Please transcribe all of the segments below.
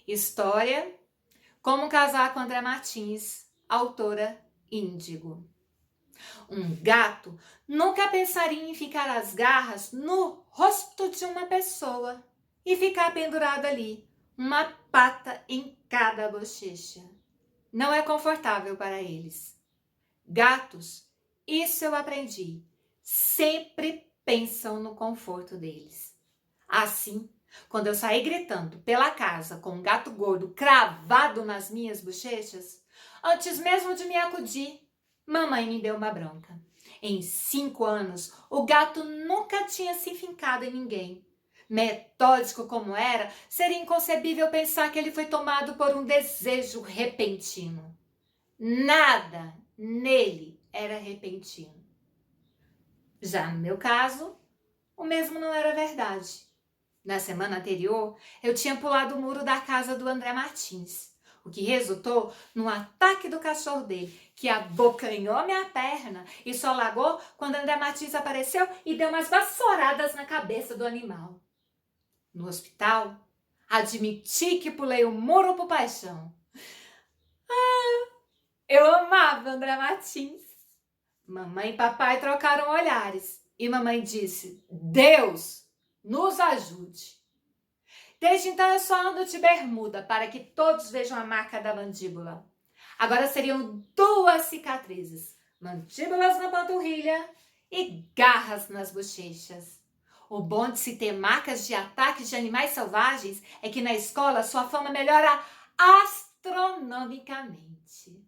História Como Casar com André Martins, autora Índigo. Um gato nunca pensaria em ficar às garras no rosto de uma pessoa e ficar pendurado ali, uma pata em cada bochecha. Não é confortável para eles. Gatos, isso eu aprendi, sempre pensam no conforto deles. Assim, quando eu saí gritando pela casa com um gato gordo cravado nas minhas bochechas, antes mesmo de me acudir, mamãe me deu uma bronca. Em 5 anos, o gato nunca tinha se enfincado em ninguém. Metódico como era, seria inconcebível pensar que ele foi tomado por um desejo repentino. Nada nele era repentino. Já no meu caso, o mesmo não era verdade. Na semana anterior, eu tinha pulado o muro da casa do André Martins, o que resultou num ataque do cachorro dele, que abocanhou minha perna e só largou quando André Martins apareceu e deu umas vassouradas na cabeça do animal. No hospital, admiti que pulei o muro por paixão. Eu amava André Martins. Mamãe e papai trocaram olhares e mamãe disse: Deus nos ajude. Desde então eu só ando de bermuda para que todos vejam a marca da mandíbula. Agora seriam 2 cicatrizes, mandíbulas na panturrilha e garras nas bochechas. O bom de se ter marcas de ataques de animais selvagens é que na escola sua fama melhora astronomicamente.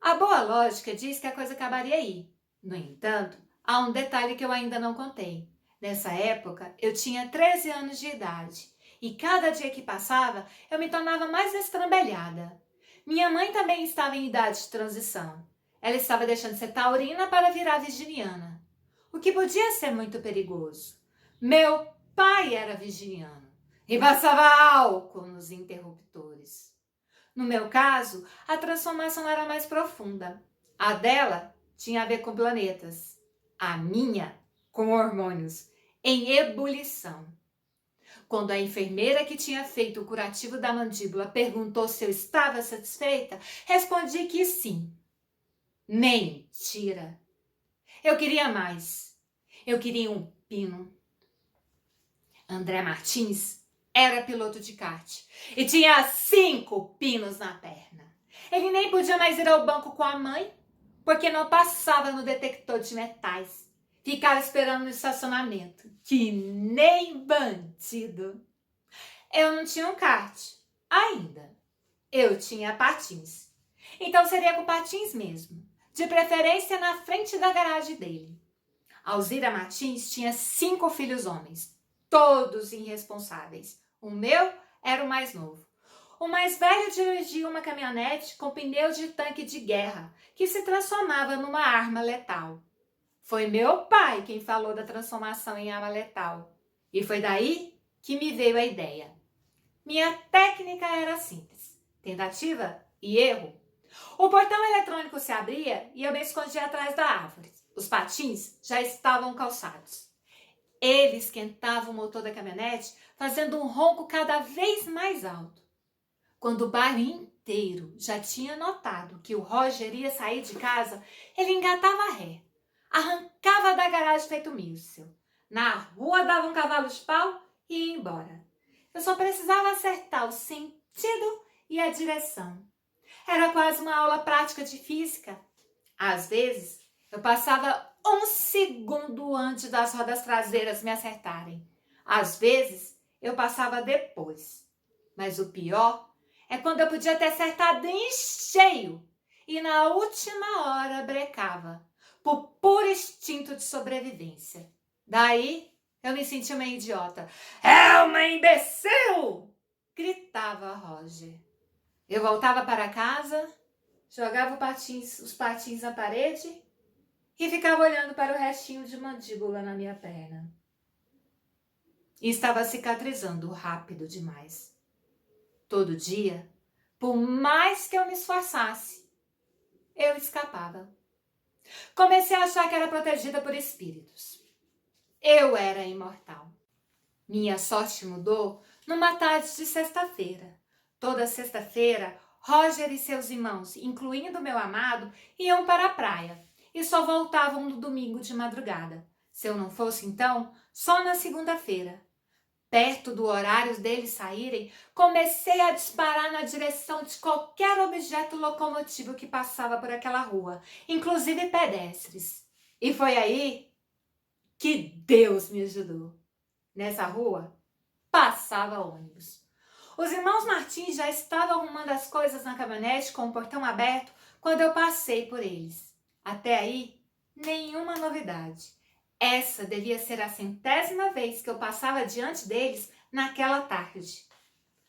A boa lógica diz que a coisa acabaria aí. No entanto, há um detalhe que eu ainda não contei. Nessa época, eu tinha 13 anos de idade e cada dia que passava, eu me tornava mais estrambelhada. Minha mãe também estava em idade de transição. Ela estava deixando de ser taurina para virar virginiana, o que podia ser muito perigoso. Meu pai era virginiano e passava álcool nos interruptores. No meu caso, a transformação era mais profunda. A dela tinha a ver com planetas. A minha, com hormônios, em ebulição. Quando a enfermeira que tinha feito o curativo da mandíbula perguntou se eu estava satisfeita, respondi que sim. Mentira! Eu queria mais. Eu queria um pino. André Martins era piloto de kart e tinha 5 pinos na perna. Ele nem podia mais ir ao banco com a mãe, porque não passava no detector de metais. Ficava esperando no estacionamento, que nem bandido. Eu não tinha um kart, ainda. Eu tinha patins. Então seria com patins mesmo, de preferência na frente da garagem dele. Alzira Martins tinha 5 filhos homens, todos irresponsáveis. O meu era o mais novo. O mais velho dirigia uma caminhonete com pneus de tanque de guerra, que se transformava numa arma letal. Foi meu pai quem falou da transformação em arma letal. E foi daí que me veio a ideia. Minha técnica era simples: tentativa e erro. O portão eletrônico se abria e eu me escondia atrás da árvore. Os patins já estavam calçados. Ele esquentava o motor da caminhonete, fazendo um ronco cada vez mais alto. Quando o bairro inteiro já tinha notado que o Roger ia sair de casa, ele engatava ré, arrancava da garagem feito míssil. Na rua dava um cavalo de pau e ia embora. Eu só precisava acertar o sentido e a direção. Era quase uma aula prática de física. Às vezes, eu passava 1 segundo antes das rodas traseiras me acertarem. Às vezes, eu passava depois. Mas o pior é quando eu podia ter acertado em cheio e na última hora brecava, por puro instinto de sobrevivência. Daí, eu me sentia uma idiota. É uma imbecil! Gritava Roger. Eu voltava para casa, jogava os patins na parede e ficava olhando para o restinho de mandíbula na minha perna. E estava cicatrizando rápido demais. Todo dia, por mais que eu me esforçasse, eu escapava. Comecei a achar que era protegida por espíritos. Eu era imortal. Minha sorte mudou numa tarde de sexta-feira, Toda sexta-feira, Roger e seus irmãos, incluindo meu amado, iam para a praia e só voltavam no domingo de madrugada. Se eu não fosse, então, só na segunda-feira. Perto do horário deles saírem, comecei a disparar na direção de qualquer objeto locomotivo que passava por aquela rua, inclusive pedestres. E foi aí que Deus me ajudou. Nessa rua, passava ônibus. Os irmãos Martins já estavam arrumando as coisas na caminhonete com o portão aberto quando eu passei por eles. Até aí, nenhuma novidade. Essa devia ser a 100ª vez que eu passava diante deles naquela tarde.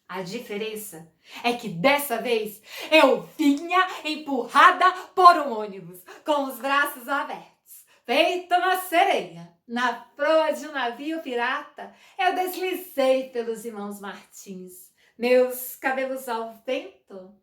A diferença é que dessa vez eu vinha empurrada por um ônibus, com os braços abertos, feito uma sereia. Na proa de um navio pirata, eu deslizei pelos irmãos Martins, meus cabelos ao vento.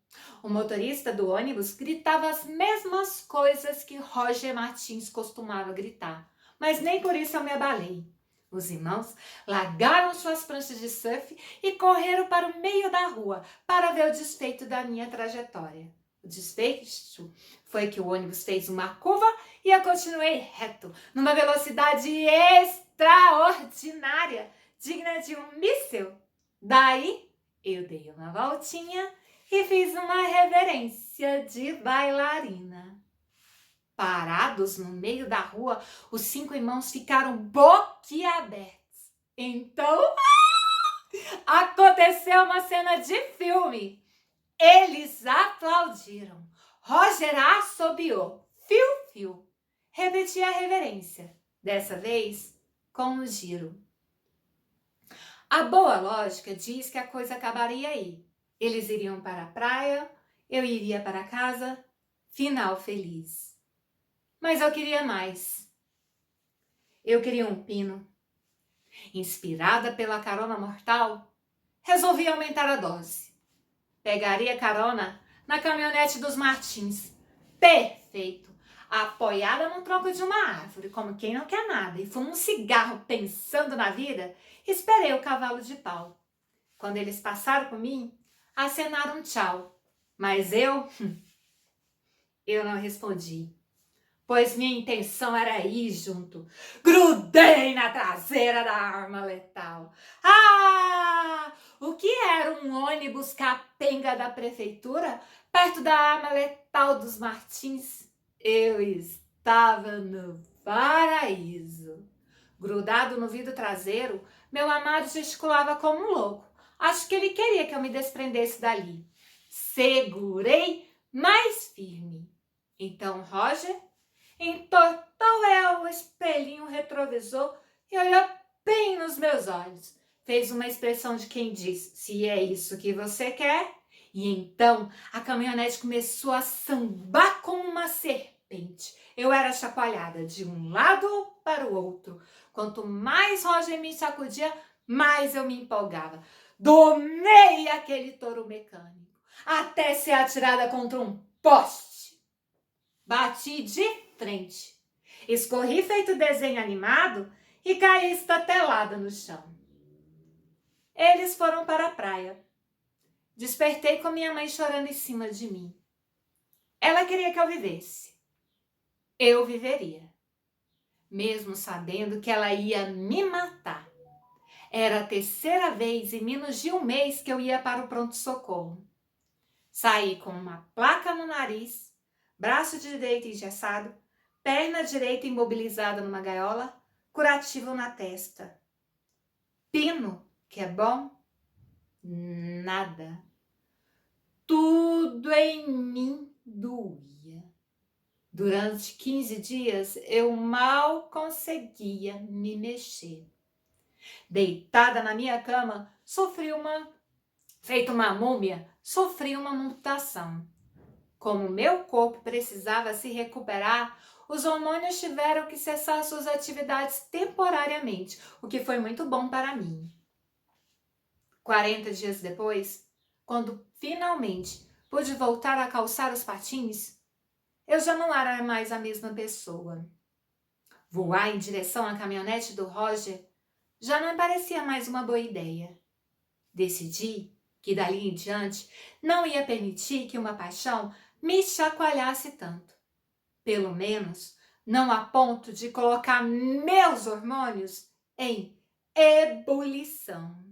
O motorista do ônibus gritava as mesmas coisas que Roger Martins costumava gritar, mas nem por isso eu me abalei. Os irmãos largaram suas pranchas de surf e correram para o meio da rua para ver o desfecho da minha trajetória. O desfecho foi que o ônibus fez uma curva e eu continuei reto, numa velocidade extraordinária, digna de um míssil. Daí, eu dei uma voltinha e fiz uma reverência de bailarina. Parados no meio da rua, os 5 irmãos ficaram boquiabertos. Então, aconteceu uma cena de filme. Eles aplaudiram. Roger assobiou. Fiu, fiu. Repeti a reverência, dessa vez com um giro. A boa lógica diz que a coisa acabaria aí. Eles iriam para a praia, eu iria para casa, final feliz. Mas eu queria mais. Eu queria um pino. Inspirada pela carona mortal, resolvi aumentar a dose. Pegaria carona na caminhonete dos Martins. Perfeito! Apoiada no tronco de uma árvore, como quem não quer nada, e fumo um cigarro pensando na vida, esperei o cavalo de pau. Quando eles passaram por mim, acenaram tchau. Mas eu não respondi, pois minha intenção era ir junto. Grudei na traseira da arma letal. Ah! O que era um ônibus capenga da prefeitura perto da arma letal dos Martins? Eu estava no paraíso. Grudado no vidro traseiro, meu amado gesticulava como um louco. Acho que ele queria que eu me desprendesse dali. Segurei mais firme. Então Roger entortou o espelhinho retrovisor e olhou bem nos meus olhos. Fez uma expressão de quem diz, se é isso que você quer. E então a caminhonete começou a sambar como uma serpente. Eu era chacoalhada de um lado para o outro. Quanto mais Roger me sacudia, mais eu me empolgava. Domei aquele touro mecânico, até ser atirada contra um poste. Bati de frente, escorri feito desenho animado e caí estatelada no chão. Eles foram para a praia. Despertei com minha mãe chorando em cima de mim. Ela queria que eu vivesse. Eu viveria, mesmo sabendo que ela ia me matar. Era a 3ª vez em menos de um mês que eu ia para o pronto-socorro. Saí com uma placa no nariz, braço direito engessado, perna direita imobilizada numa gaiola, curativo na testa. Pino, que é bom? Nada. Tudo em mim doía. Durante 15 dias, eu mal conseguia me mexer. Deitada na minha cama, feito uma múmia, sofri uma mutação. Como meu corpo precisava se recuperar, os hormônios tiveram que cessar suas atividades temporariamente, o que foi muito bom para mim. 40 dias depois, quando finalmente pude voltar a calçar os patins, eu já não era mais a mesma pessoa. Voar em direção à caminhonete do Roger já não parecia mais uma boa ideia. Decidi que dali em diante não ia permitir que uma paixão me chacoalhasse tanto. Pelo menos não a ponto de colocar meus hormônios em ebulição.